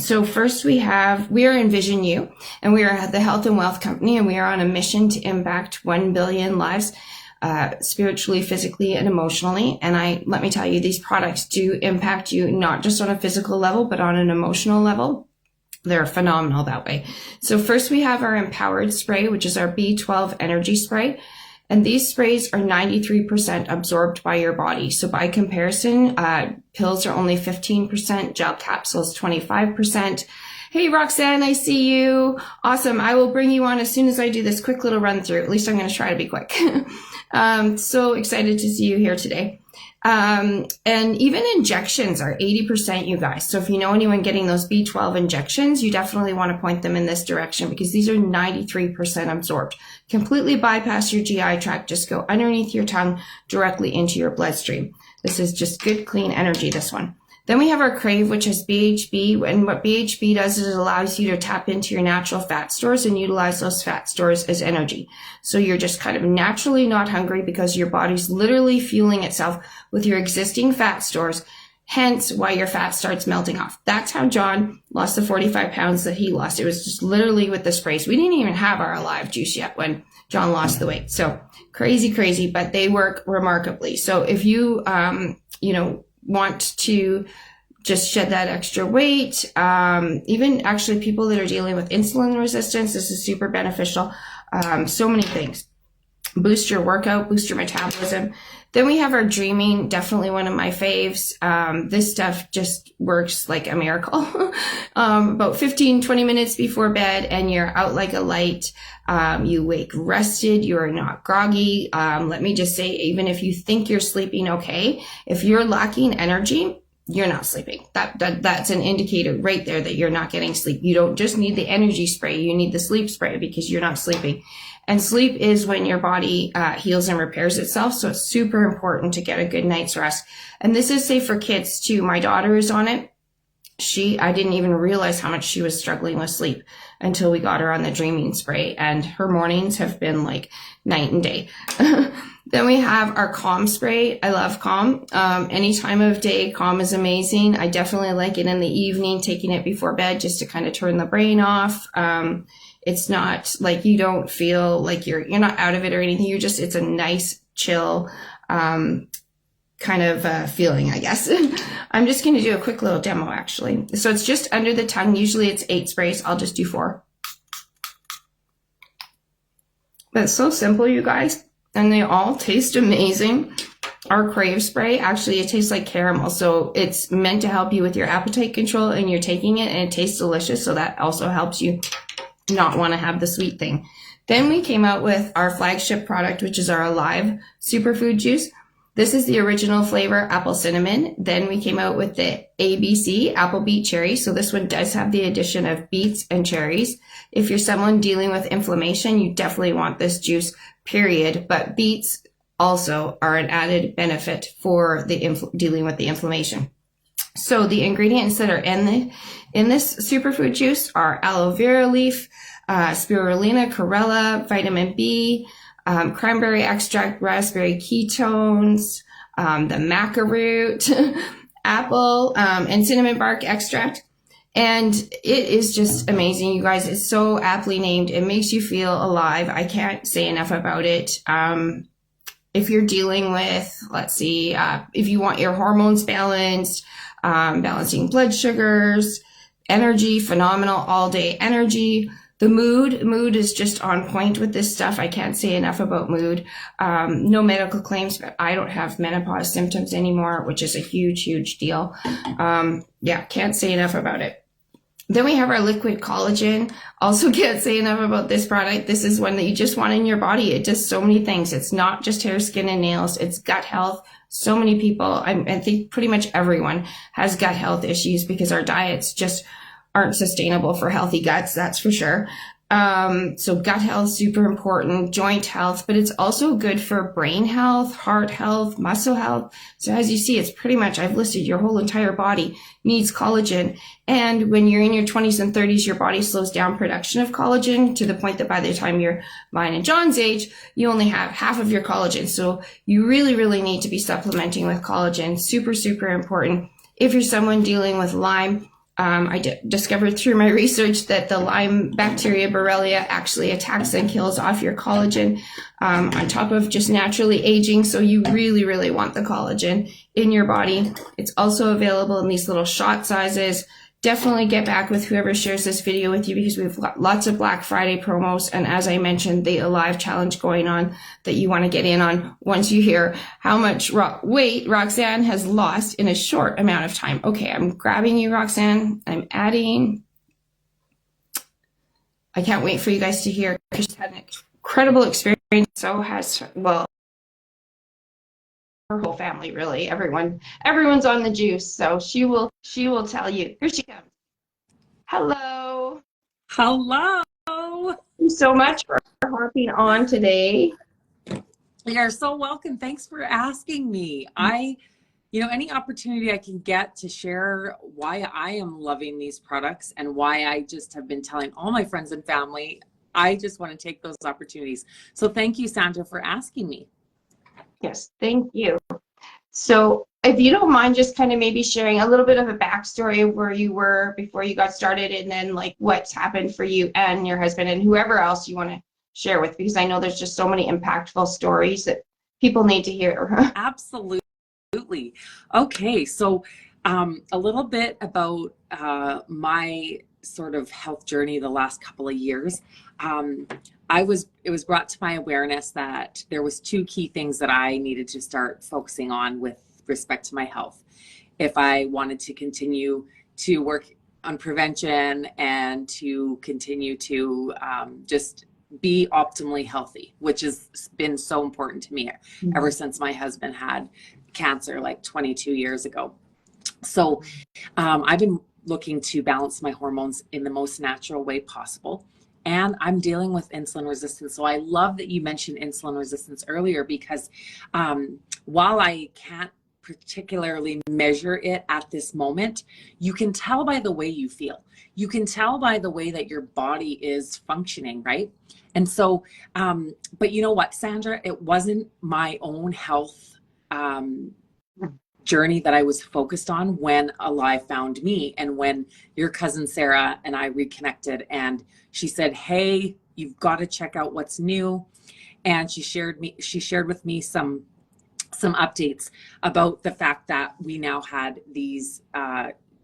So first we are NvisionU, and we are the health and wealth company, and we are on a mission to impact 1 billion lives, spiritually, physically, and emotionally. And let me tell you, these products do impact you not just on a physical level, but on an emotional level. They're phenomenal that way. So first we have our Empowered Spray, which is our B12 energy spray. And these sprays are 93% absorbed by your body. So by comparison, pills are only 15%, gel capsules 25%. Hey, Roxanne, I see you. Awesome. I will bring you on as soon as I do this quick little run through. At least I'm going to try to be quick. So excited to see you here today. And even injections are 80%, you guys. So if you know anyone getting those B12 injections, you definitely want to point them in this direction, because these are 93% absorbed. Completely bypass your GI tract, just go underneath your tongue directly into your bloodstream. This is just good, clean energy, this one. Then we have our Crave, which is BHB, and what BHB does is it allows you to tap into your natural fat stores and utilize those fat stores as energy. So you're just kind of naturally not hungry because your body's literally fueling itself with your existing fat stores, hence why your fat starts melting off. That's how John lost the 45 pounds that he lost. It was just literally with the sprays. We didn't even have our Alive juice yet when John lost the weight. So crazy, but they work remarkably. So if you, want to just shed that extra weight, even actually people that are dealing with insulin resistance, this is super beneficial. So many things. Boost your workout, boost your metabolism. Then we have our Dreaming, definitely one of my faves. This stuff just works like a miracle. About 15, 20 minutes before bed and you're out like a light. You wake rested, you are not groggy. Let me just say, even if you think you're sleeping okay, if you're lacking energy, you're not sleeping. That's an indicator right there that you're not getting sleep. You don't just need the energy spray, you need the sleep spray because you're not sleeping. And sleep is when your body heals and repairs itself. So it's super important to get a good night's rest. And this is safe for kids too. My daughter is on it. I didn't even realize how much she was struggling with sleep until we got her on the Dreaming spray. And her mornings have been like night and day. Then we have our Calm spray. I love Calm. Any time of day, Calm is amazing. I definitely like it in the evening, taking it before bed just to kind of turn the brain off. It's not like you don't feel like you're not out of it or anything. It's a nice, chill, kind of feeling, I guess. I'm just going to do a quick little demo, actually. So it's just under the tongue. Usually it's 8 sprays. I'll just do 4. But it's so simple, you guys. And they all taste amazing. Our Crave spray, actually, it tastes like caramel. So it's meant to help you with your appetite control, and you're taking it and it tastes delicious. So that also helps you not want to have the sweet thing. Then we came out with our flagship product, which is our Alive Superfood Juice. This is the original flavor, apple cinnamon. Then we came out with the ABC, apple beet cherry. So this one does have the addition of beets and cherries. If you're someone dealing with inflammation, you definitely want this juice, period. But beets also are an added benefit for dealing with the inflammation. So the ingredients that are in this superfood juice are aloe vera leaf, spirulina, chlorella, vitamin B, cranberry extract, raspberry ketones, the maca root, apple, and cinnamon bark extract. And it is just amazing, you guys. It's so aptly named. It makes you feel alive. I can't say enough about it. If you're dealing with, if you want your hormones balanced, balancing blood sugars, energy, phenomenal all day energy. The mood is just on point with this stuff. I can't say enough about mood. No medical claims, but I don't have menopause symptoms anymore, which is a huge deal. Can't say enough about it. Then we have our liquid collagen. Also can't say enough about this product. This is one that you just want in your body. It does so many things. It's not just hair, skin, and nails. It's gut health. So many people, I think pretty much everyone has gut health issues because our diets just aren't sustainable for healthy guts, that's for sure. So gut health, super important, joint health, but it's also good for brain health, heart health, muscle health. So as you see, it's pretty much, I've listed your whole entire body needs collagen. And when you're in your 20s and 30s, your body slows down production of collagen to the point that by the time you're mine and John's age, you only have half of your collagen. So you really need to be supplementing with collagen. Super important. If you're someone dealing with Lyme, I discovered through my research that the Lyme bacteria Borrelia actually attacks and kills off your collagen on top of just naturally aging. So you really, really want the collagen in your body. It's also available in these little shot sizes. Definitely get back with whoever shares this video with you, because we've got lots of Black Friday promos. And as I mentioned, the Alive challenge going on that you want to get in on once you hear how much weight Roxanne has lost in a short amount of time. Okay, I'm grabbing you, Roxanne. I'm adding. I can't wait for you guys to hear, because she's had an incredible experience. So has, well, her whole family, really. Everyone's on the juice. So she will tell you. Here she comes. Hello. Hello. Thank you so much for hopping on today. You're so welcome. Thanks for asking me. Any opportunity I can get to share why I am loving these products and why I just have been telling all my friends and family, I just want to take those opportunities. So thank you, Sandra, for asking me. Yes, thank you. So if you don't mind just kind of maybe sharing a little bit of a backstory of where you were before you got started, and then like what's happened for you and your husband and whoever else you want to share with, because I know there's just so many impactful stories that people need to hear. Absolutely. Okay, so a little bit about my sort of health journey the last couple of years. It was brought to my awareness that there was two key things that I needed to start focusing on with respect to my health if I wanted to continue to work on prevention and to continue to just be optimally healthy, which has been so important to me ever since my husband had cancer like 22 years ago. So I've been looking to balance my hormones in the most natural way possible. And I'm dealing with insulin resistance. So I love that you mentioned insulin resistance earlier, because while I can't particularly measure it at this moment, you can tell by the way you feel. You can tell by the way that your body is functioning, right? And so, but you know what, Sandra, it wasn't my own health journey that I was focused on when Alive found me, and when your cousin Sarah and I reconnected, and she said, hey, you've got to check out what's new. And she shared with me some updates about the fact that we now had these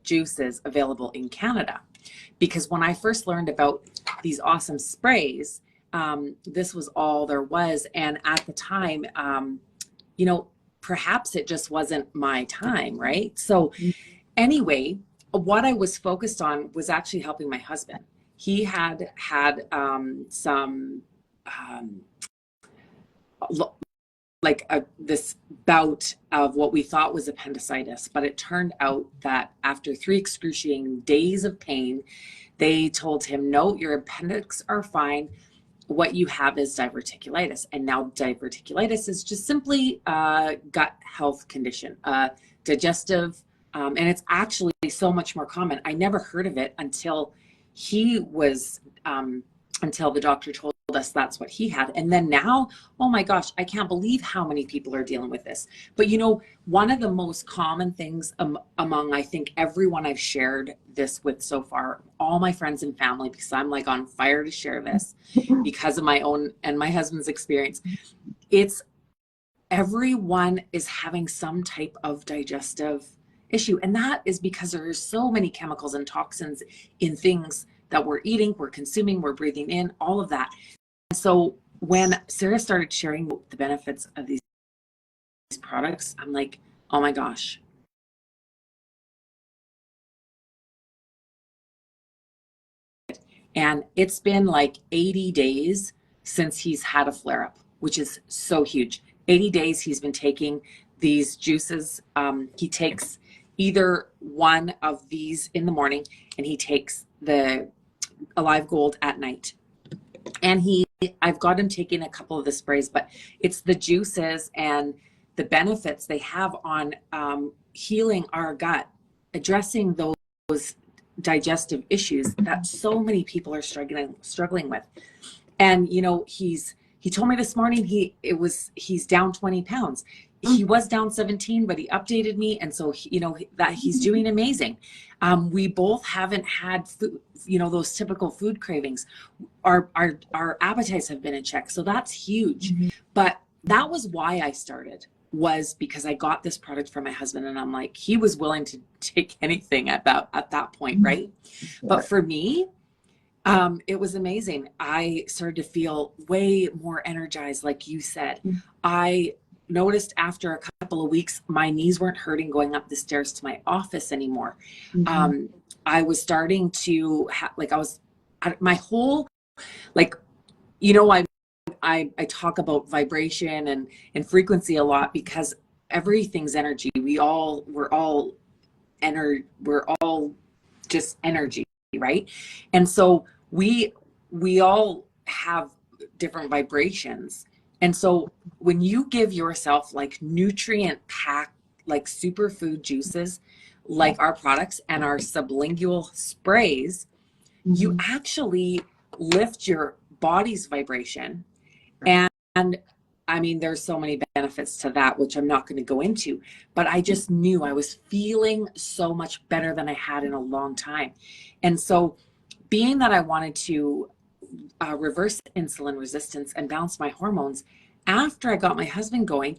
juices available in Canada. Because when I first learned about these awesome sprays, this was all there was. And at the time, perhaps it just wasn't my time, right? So anyway, what I was focused on was actually helping my husband. He had some this bout of what we thought was appendicitis, but it turned out that after 3 excruciating days of pain, they told him, no, your appendix are fine. What you have is diverticulitis. And now diverticulitis is just simply a gut health condition, digestive, and it's actually so much more common. I never heard of it until until the doctor told us that's what he had. And then now, oh my gosh, I can't believe how many people are dealing with this. But one of the most common things among, I think, everyone I've shared this with so far, all my friends and family, because I'm like on fire to share this because of my own and my husband's experience, it's everyone is having some type of digestive issue. And that is because there are so many chemicals and toxins in things that we're eating, we're consuming, we're breathing in, all of that. And so when Sarah started sharing the benefits of these products, I'm like, oh my gosh. And it's been like 80 days since he's had a flare-up, which is so huge. 80 days he's been taking these juices. He takes either one of these in the morning, and he takes the Alive Gold at night. And I've got him taking a couple of the sprays, but it's the juices and the benefits they have on healing our gut, addressing those digestive issues that so many people are struggling with. And he told me this morning he's down 20 pounds. he was down 17, but he updated me. And so, that he's doing amazing. We both haven't had food, those typical food cravings. Our appetites have been in check. So that's huge. But that was why I started, was because I got this product from my husband, and I'm like, he was willing to take anything at that point. Right. But for me, it was amazing. I started to feel way more energized. Like you said, I noticed after a couple of weeks, my knees weren't hurting going up the stairs to my office anymore. I was starting to my whole, I talk about vibration and frequency a lot, because everything's energy. We're all just energy, right? And so we all have different vibrations. And so when you give yourself like nutrient packed, like superfood juices, like our products and our sublingual sprays, you actually lift your body's vibration. And I mean, there's so many benefits to that, which I'm not going to go into, but I just knew I was feeling so much better than I had in a long time. And so being that I wanted to reverse insulin resistance and balance my hormones, after I got my husband going,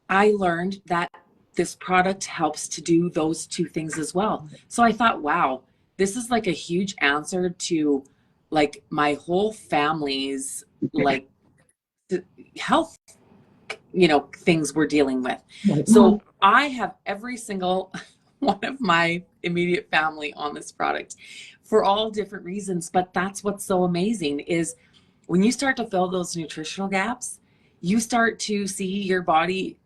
I learned that this product helps to do those two things as well. So I thought, wow, this is like a huge answer to like my whole family's like health, things we're dealing with. So I have every single one of my immediate family on this product for all different reasons. But that's what's so amazing, is when you start to fill those nutritional gaps, you start to see your body,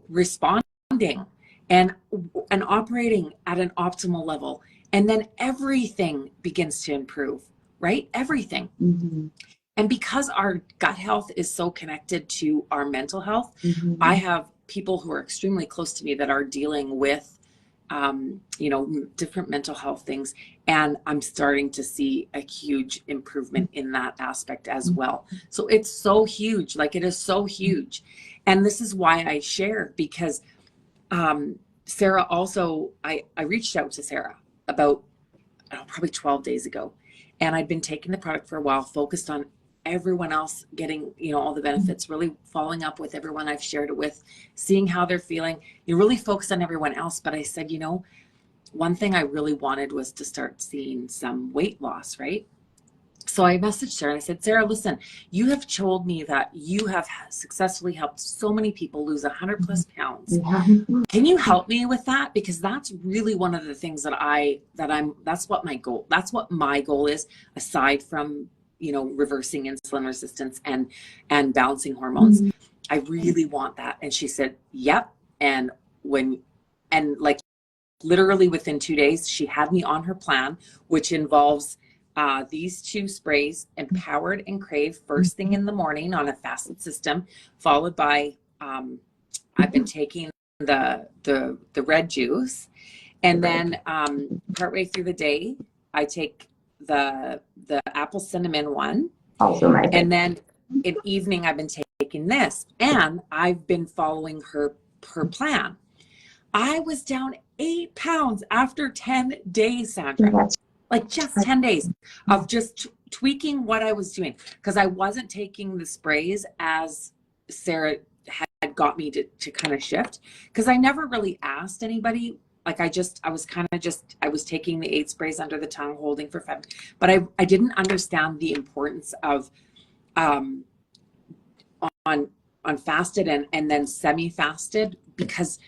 responding and operating at an optimal level. And then everything begins to improve, right? Everything. And because our gut health is so connected to our mental health, I have people who are extremely close to me that are dealing with, different mental health things. And I'm starting to see a huge improvement in that aspect as well. So it's so huge. Like, it is so huge. And this is why I share, because Sarah also, I reached out to Sarah about probably 12 days ago. And I'd been taking the product for a while, focused on everyone else getting, all the benefits, really following up with everyone I've shared it with, seeing how they're feeling. You really focus on everyone else. But I said, one thing I really wanted was to start seeing some weight loss, right? So I messaged Sarah and I said, Sarah, listen, you have told me that you have successfully helped so many people lose 100+ pounds. Can you help me with that? Because that's really one of the things that's what my goal is, aside from, reversing insulin resistance and balancing hormones. I really want that. And she said, yep. And like literally within 2 days, she had me on her plan, which involves these 2 sprays, Empowered and Crave, first thing in the morning on a fasted system, followed by I've been taking the red juice, and then partway through the day I take the apple cinnamon one, also my favorite. And then in evening I've been taking this, and I've been following her plan. I was down 8 pounds after 10 days, Sandra. Like just 10 days of just tweaking what I was doing, because I wasn't taking the sprays as Sarah had got me to kind of shift, because I never really asked anybody. Like I was taking the 8 sprays under the tongue, holding for 5, but I didn't understand the importance of on fasted and then semi-fasted, because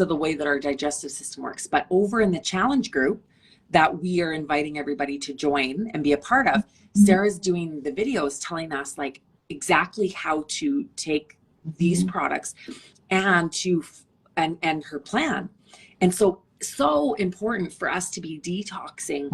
of the way that our digestive system works. But over in the challenge group that we are inviting everybody to join and be a part of, Sarah's doing the videos telling us like exactly how to take these products and her plan. And so important for us to be detoxing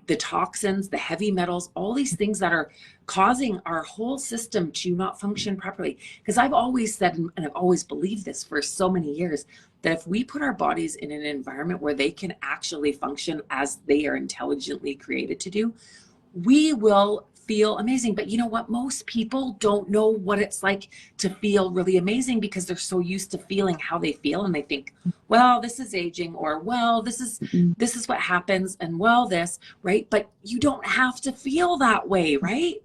the toxins, the heavy metals, all these things that are causing our whole system to not function properly. Because I've always said, and I've always believed this for so many years, that if we put our bodies in an environment where they can actually function as they are intelligently created to do, we will feel amazing. But you know what? Most people don't know what it's like to feel really amazing because they're so used to feeling how they feel, and they think, well, this is aging, or well, this is what happens, and well, this, right? But you don't have to feel that way, right?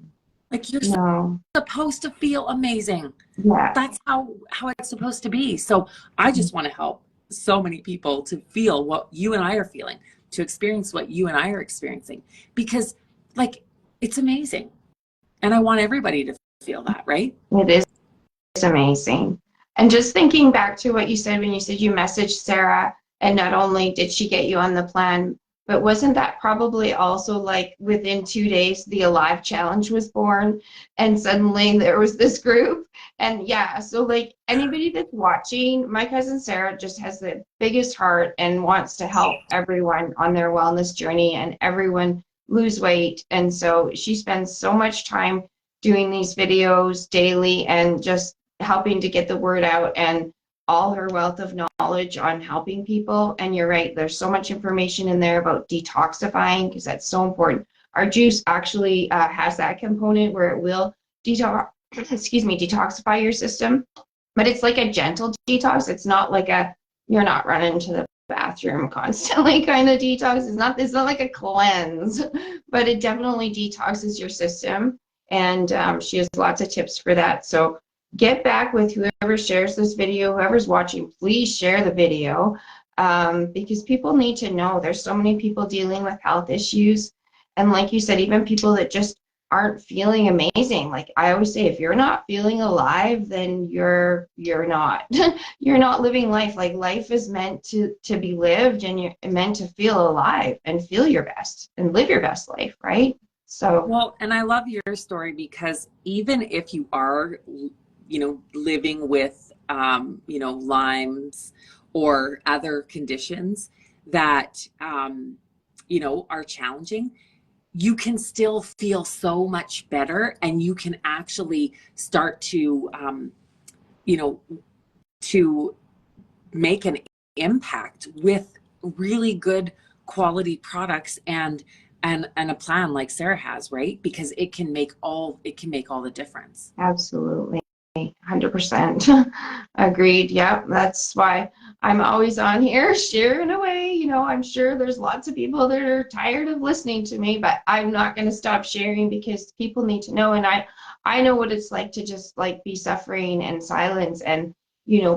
Like you're No. supposed to feel amazing. Yeah. That's how it's supposed to be. So I just want to help so many people to feel what you and I are feeling, to experience what you and I are experiencing, because like it's amazing. And I want everybody to feel that, right? It is amazing. And just thinking back to what you said when you said you messaged Sarah, and not only did she get you on the plan, but wasn't that probably also like within 2 days the Alive Challenge was born, and suddenly there was this group? And yeah, so like anybody that's watching, my cousin Sarah just has the biggest heart and wants to help everyone on their wellness journey and everyone lose weight. And so she spends so much time doing these videos daily and just helping to get the word out, and all her wealth of knowledge on helping people. And you're right, there's so much information in there about detoxifying, because that's so important. Our juice actually has that component where it will detoxify your system, but it's like a gentle detox. It's not like a, you're not running to the bathroom constantly kind of detox. It's not like a cleanse, but it definitely detoxes your system. And she has lots of tips for that. So get back with whoever shares this video, whoever's watching, please share the video, because people need to know. There's so many people dealing with health issues. And like you said, even people that just aren't feeling amazing. Like I always say, if you're not feeling alive, then you're not you're not living life. Like life is meant to be lived, and you're meant to feel alive and feel your best and live your best life, right? So Well, and I love your story, because even if you are, living with, Lyme's or other conditions that, are challenging, you can still feel so much better, and you can actually start to, to make an impact with really good quality products and a plan like Sarah has, right? Because it can make all the difference. absolutely. 100% agreed. Yeah, that's why I'm always on here sharing away. I'm sure there's lots of people that are tired of listening to me, but I'm not going to stop sharing, because people need to know. And I know what it's like to just like be suffering in silence and,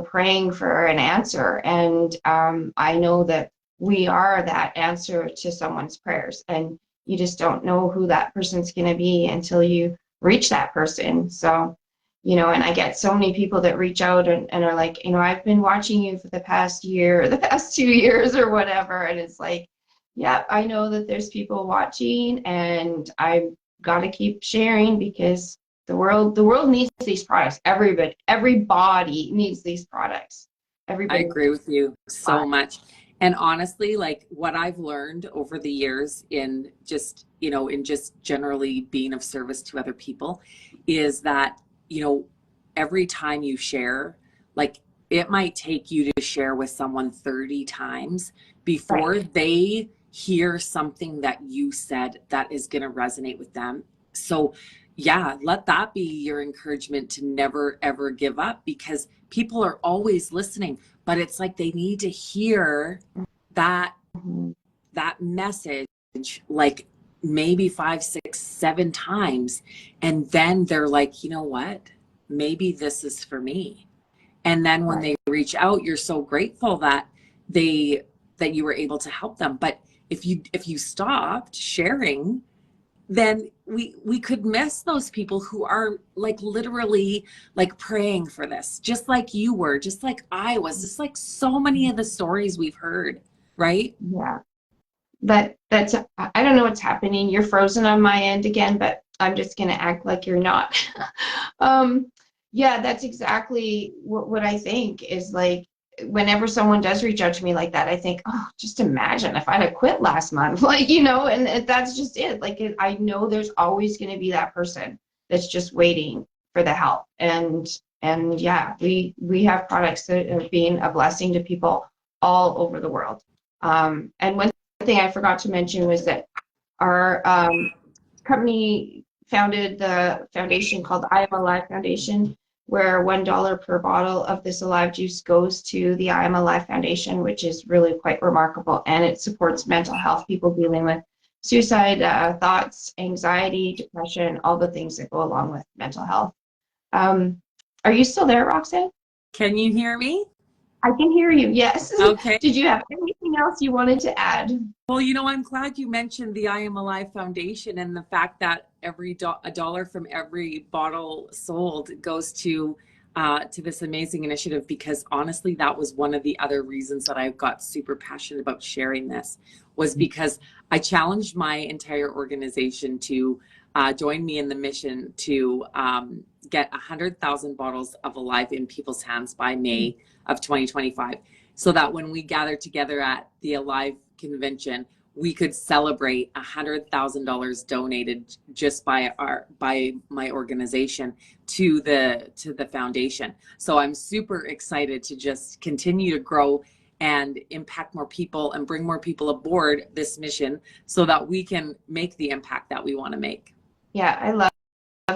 praying for an answer. And I know that we are that answer to someone's prayers, and you just don't know who that person's going to be until you reach that person. So and I get so many people that reach out and are like, I've been watching you for the past year or the past 2 years or whatever. And it's like, yeah, I know that there's people watching, and I've got to keep sharing, because the world needs these products. Everybody needs these products. I Everybody. agree with you so much. And honestly, like what I've learned over the years in just, generally being of service to other people, is that, every time you share, like it might take you to share with someone 30 times before they hear something that you said that is going to resonate with them. So yeah, let that be your encouragement to never ever give up, because people are always listening, but it's like they need to hear that that message like maybe 5, 6, 7 times, and then they're like, you know what, maybe this is for me. And then when they reach out, you're so grateful that you were able to help them. But if you stopped sharing, then we could miss those people who are like literally like praying for this, just like you were, just like I was, just like so many of the stories we've heard, right? Yeah. That's I don't know what's happening. You're frozen on my end again, but I'm just gonna act like you're not. Yeah, that's exactly what I think is like, whenever someone does reach out to me like that, I think, oh, just imagine if I'd have quit last month, like, and that's just it. Like, I know there's always going to be that person that's just waiting for the help. And yeah, we have products that are being a blessing to people all over the world. And one thing I forgot to mention was that our company founded the foundation called I Am Alive Foundation, where $1 per bottle of this Alive juice goes to the I Am Alive Foundation, which is really quite remarkable. And it supports mental health, people dealing with suicide thoughts, anxiety, depression, all the things that go along with mental health. Are you still there, Roxanne? Can you hear me? I can hear you, yes. Okay. Did you have anything else you wanted to add? Well, I'm glad you mentioned the I Am Alive Foundation and the fact that a dollar from every bottle sold goes to this amazing initiative, because honestly, that was one of the other reasons that I got super passionate about sharing this, was because I challenged my entire organization to join me in the mission to get 100,000 bottles of Alive in people's hands by May of 2025, so that when we gather together at the Alive convention, we could celebrate $100,000 donated just by my organization to the foundation. So I'm super excited to just continue to grow and impact more people and bring more people aboard this mission so that we can make the impact that we want to make. Yeah, I love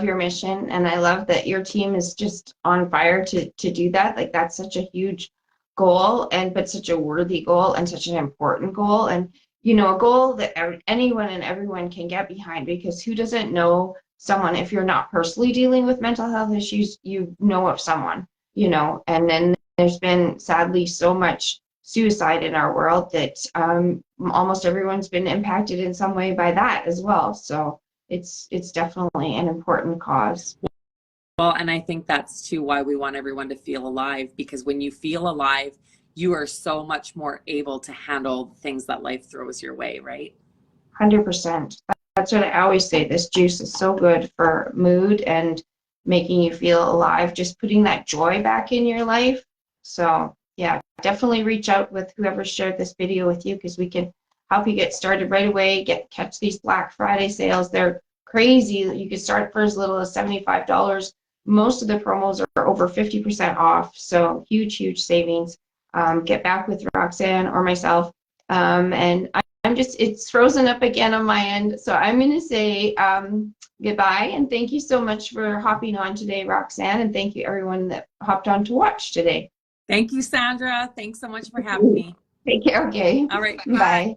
your mission, and I love that your team is just on fire to do that. Like, that's such a huge goal, but such a worthy goal and such an important goal, and a goal that anyone and everyone can get behind, because who doesn't know someone? If you're not personally dealing with mental health issues, you know of someone, and then there's been sadly so much suicide in our world that almost everyone's been impacted in some way by that as well. So it's definitely an important cause. Well, and I think that's too why we want everyone to feel alive, because when you feel alive, you are so much more able to handle the things that life throws your way, right? 100%. That's what I always say. This juice is so good for mood and making you feel alive, just putting that joy back in your life. So yeah, definitely reach out with whoever shared this video with you, because we can help you get started right away. Catch these Black Friday sales. They're crazy. You can start for as little as $75. Most of the promos are over 50% off. So huge savings. Get back with Roxanne or myself. And I'm just, it's frozen up again on my end. So I'm going to say goodbye, and thank you so much for hopping on today, Roxanne. And thank you everyone that hopped on to watch today. Thank you, Sandra. Thanks so much for having me. Take care. Okay. All right. Bye.